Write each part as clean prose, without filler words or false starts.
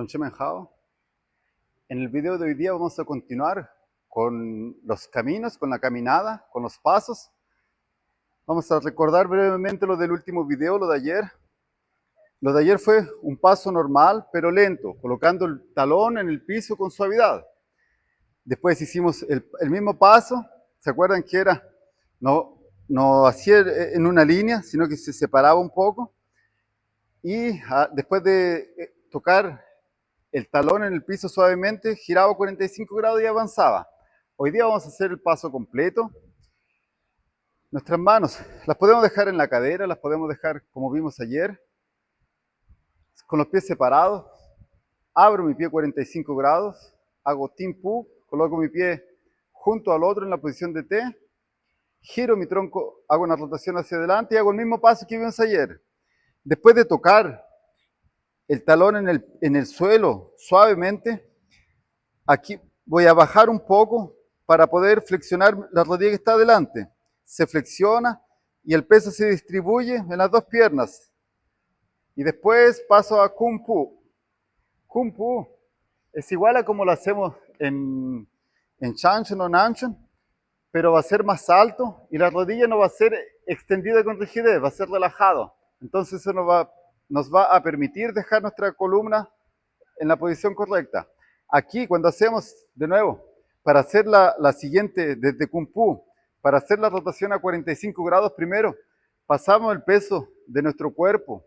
Shemenhao. En el video de hoy día vamos a continuar con los caminos, con la caminada, con los pasos. Vamos a recordar brevemente lo del último video, lo de ayer. Lo de ayer fue un paso normal, pero lento, colocando el talón en el piso con suavidad. Después hicimos el mismo paso. ¿Se acuerdan que era? No hacía en una línea, sino que se separaba un poco. Y después de tocar el talón en el piso suavemente, giraba 45 grados y avanzaba. Hoy día vamos a hacer el paso completo. Nuestras manos las podemos dejar en la cadera, las podemos dejar como vimos ayer, con los pies separados. Abro mi pie 45 grados, hago Timpu, coloco mi pie junto al otro en la posición de T, giro mi tronco, hago una rotación hacia adelante y hago el mismo paso que vimos ayer. Después de tocar el talón en el suelo suavemente, aquí voy a bajar un poco para poder flexionar la rodilla que está adelante. Se flexiona y el peso se distribuye en las dos piernas. Y después paso a Kung Fu. Kung Fu es igual a como lo hacemos en Shanchen o Nanchen, pero va a ser más alto y la rodilla no va a ser extendida con rigidez, va a ser relajado. Entonces eso nos va a permitir dejar nuestra columna en la posición correcta. Aquí, cuando hacemos, de nuevo, para hacer la siguiente desde Kung Fu, para hacer la rotación a 45 grados primero, pasamos el peso de nuestro cuerpo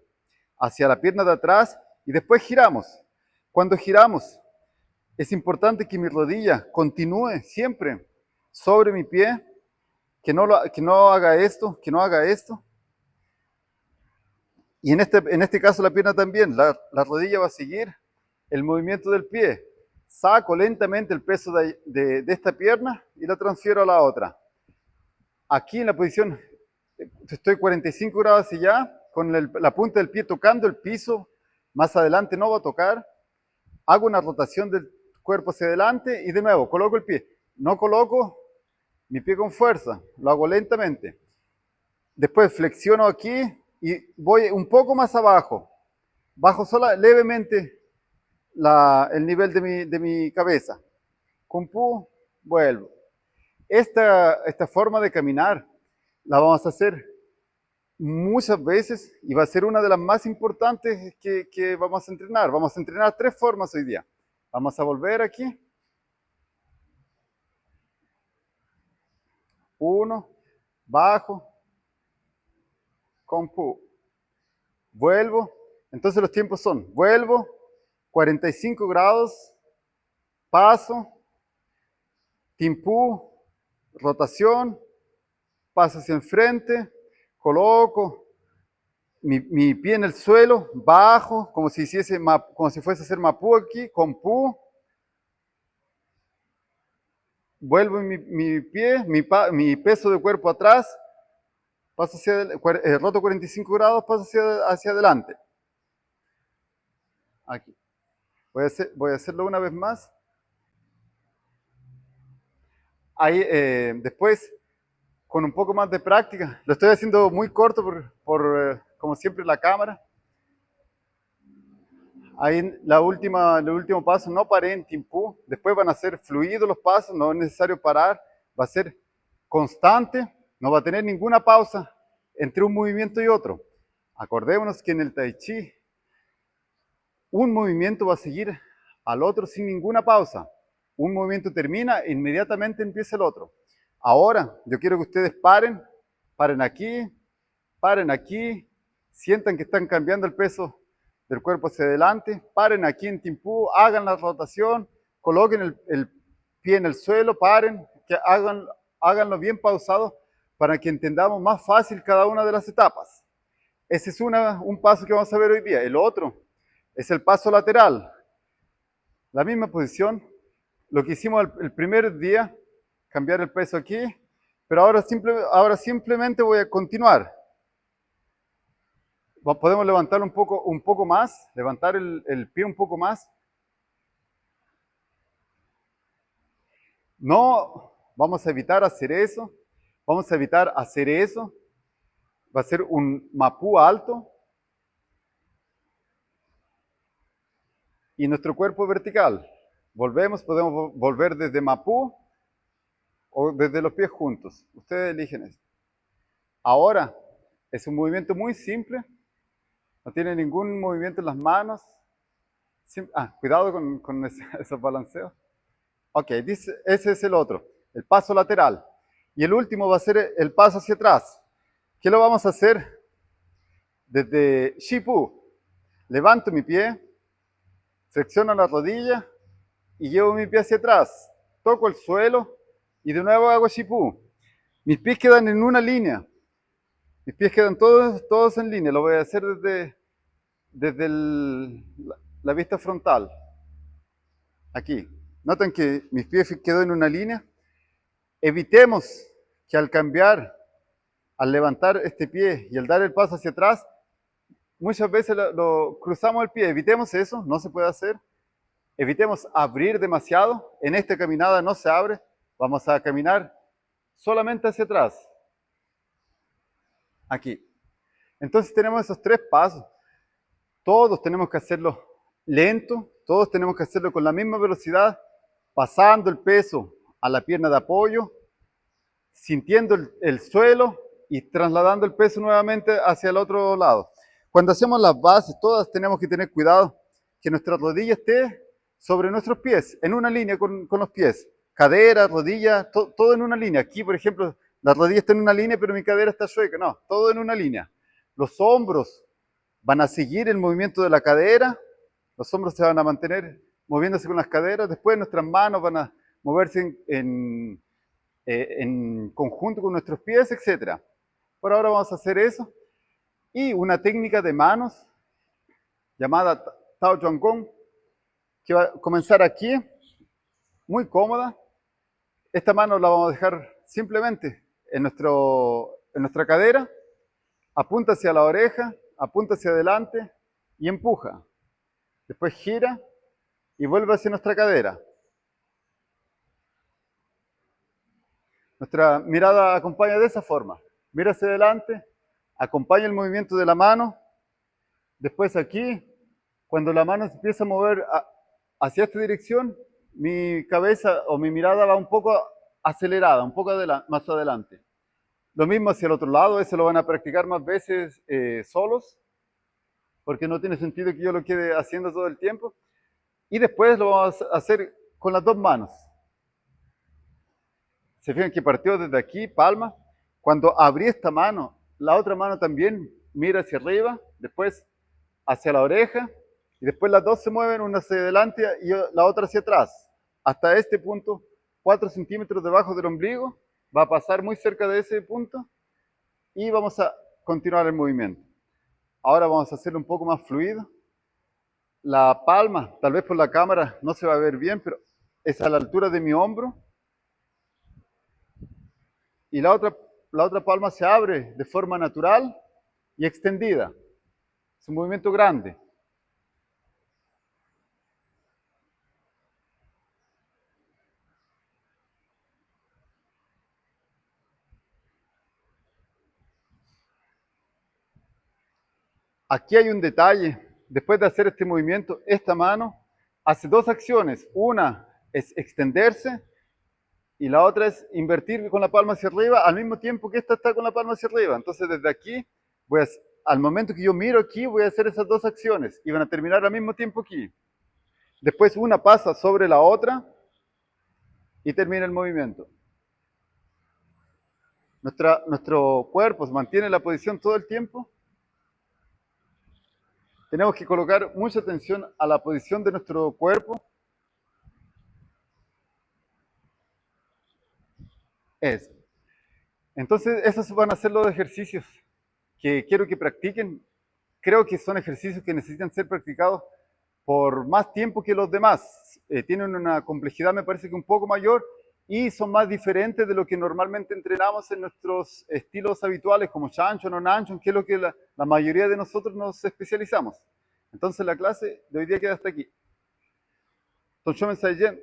hacia la pierna de atrás y después giramos. Cuando giramos, es importante que mi rodilla continúe siempre sobre mi pie, que no haga esto, que no haga esto. Y en este caso la pierna también, la rodilla va a seguir el movimiento del pie. Saco lentamente el peso de esta pierna y la transfiero a la otra. Aquí en la posición, estoy 45 grados hacia allá, con la punta del pie tocando el piso, más adelante no va a tocar. Hago una rotación del cuerpo hacia adelante y de nuevo coloco el pie. No coloco mi pie con fuerza, lo hago lentamente. Después flexiono aquí y voy un poco más abajo. Bajo levemente el nivel de mi cabeza. Kung Fu, vuelvo. Esta forma de caminar la vamos a hacer muchas veces y va a ser una de las más importantes que vamos a entrenar. Vamos a entrenar tres formas hoy día. Vamos a volver aquí. Uno, bajo, Kung Fu. Vuelvo. Entonces los tiempos son, vuelvo, 45 grados, paso, Timpu, rotación, paso hacia enfrente, coloco mi pie en el suelo, bajo, como si fuese a hacer Mapu aquí, con Pu, vuelvo mi pie, mi peso de cuerpo atrás, paso roto 45 grados, paso hacia adelante. Aquí. Voy a hacerlo una vez más. Ahí, después, con un poco más de práctica, lo estoy haciendo muy corto como siempre, la cámara. Ahí el último paso, no paré en Timpu. Después van a ser fluidos los pasos, no es necesario parar. Va a ser constante, no va a tener ninguna pausa entre un movimiento y otro. Acordémonos que en el Tai Chi, un movimiento va a seguir al otro sin ninguna pausa. Un movimiento termina e inmediatamente empieza el otro. Ahora, yo quiero que ustedes paren aquí, sientan que están cambiando el peso del cuerpo hacia adelante, paren aquí en Timpu, hagan la rotación, coloquen el pie en el suelo, paren, que háganlo bien pausado para que entendamos más fácil cada una de las etapas. Ese es un paso que vamos a ver hoy día. El otro es el paso lateral. La misma posición, lo que hicimos el primer día, cambiar el peso aquí, pero ahora simplemente voy a continuar. Podemos levantar un poco más, levantar el pie un poco más. No, vamos a evitar hacer eso. Vamos a evitar hacer eso. Va a ser un Mapu alto. y nuestro cuerpo vertical. Volvemos, podemos volver desde Mapú o desde los pies juntos. Ustedes eligen eso. Ahora, es un movimiento muy simple, no tiene ningún movimiento en las manos. Cuidado con esos balanceos. Ok, ese es el otro, el paso lateral. Y el último va a ser el paso hacia atrás. ¿Qué lo vamos a hacer? Desde Shipu, levanto mi pie, flexiono la rodilla y llevo mi pie hacia atrás. Toco el suelo y de nuevo hago Shipu. Mis pies quedan en una línea. Mis pies quedan todos en línea. Lo voy a hacer desde la vista frontal. Aquí. Noten que mis pies quedan en una línea. Evitemos que al cambiar, al levantar este pie y al dar el paso hacia atrás, muchas veces lo cruzamos el pie. Evitemos eso, no se puede hacer. Evitemos abrir demasiado. En esta caminada no se abre. Vamos a caminar solamente hacia atrás. Aquí. Entonces tenemos esos 3 pasos. Todos tenemos que hacerlo lento. Todos tenemos que hacerlo con la misma velocidad. Pasando el peso a la pierna de apoyo. Sintiendo el suelo y trasladando el peso nuevamente hacia el otro lado. Cuando hacemos las bases, todas tenemos que tener cuidado que nuestra rodilla esté sobre nuestros pies, en una línea con los pies. Cadera, rodilla, todo en una línea. Aquí, por ejemplo, la rodilla está en una línea, pero mi cadera está chueca. No, todo en una línea. Los hombros van a seguir el movimiento de la cadera. Los hombros se van a mantener moviéndose con las caderas. Después nuestras manos van a moverse en conjunto con nuestros pies, etc. Por ahora vamos a hacer eso. Y una técnica de manos llamada Tao Chuan Gong, que va a comenzar aquí, muy cómoda. Esta mano la vamos a dejar simplemente en nuestra cadera, apunta hacia la oreja, apunta hacia adelante y empuja. Después gira y vuelve hacia nuestra cadera. Nuestra mirada acompaña de esa forma. Mira hacia adelante, acompaña el movimiento de la mano. Después aquí, cuando la mano se empieza a mover hacia esta dirección, mi cabeza o mi mirada va un poco acelerada, un poco más adelante. Lo mismo hacia el otro lado, eso lo van a practicar más veces solos, porque no tiene sentido que yo lo quede haciendo todo el tiempo. Y después lo vamos a hacer con las 2 manos. Se fijan que partió desde aquí, palma. Cuando abrí esta mano, la otra mano también mira hacia arriba, después hacia la oreja, y después las 2 se mueven, una hacia adelante y la otra hacia atrás. Hasta este punto, 4 centímetros debajo del ombligo, va a pasar muy cerca de ese punto y vamos a continuar el movimiento. Ahora vamos a hacerlo un poco más fluido. La palma, tal vez por la cámara no se va a ver bien, pero es a la altura de mi hombro. Y la otra palma se abre de forma natural y extendida. Es un movimiento grande. Aquí hay un detalle. Después de hacer este movimiento, esta mano hace 2 acciones. Una es extenderse y la otra es invertir con la palma hacia arriba al mismo tiempo que esta está con la palma hacia arriba. Entonces desde aquí, al momento que yo miro aquí, voy a hacer esas 2 acciones y van a terminar al mismo tiempo aquí. Después una pasa sobre la otra y termina el movimiento. Nuestro cuerpo se mantiene en la posición todo el tiempo. Tenemos que colocar mucha atención a la posición de nuestro cuerpo. Entonces, esos van a ser los ejercicios que quiero que practiquen. Creo que son ejercicios que necesitan ser practicados por más tiempo que los demás. Tienen una complejidad, me parece que un poco mayor, y son más diferentes de lo que normalmente entrenamos en nuestros estilos habituales, como Shanchon o Nanchon, que es lo que la mayoría de nosotros nos especializamos. Entonces, la clase de hoy día queda hasta aquí. Tonchomen Saiyen.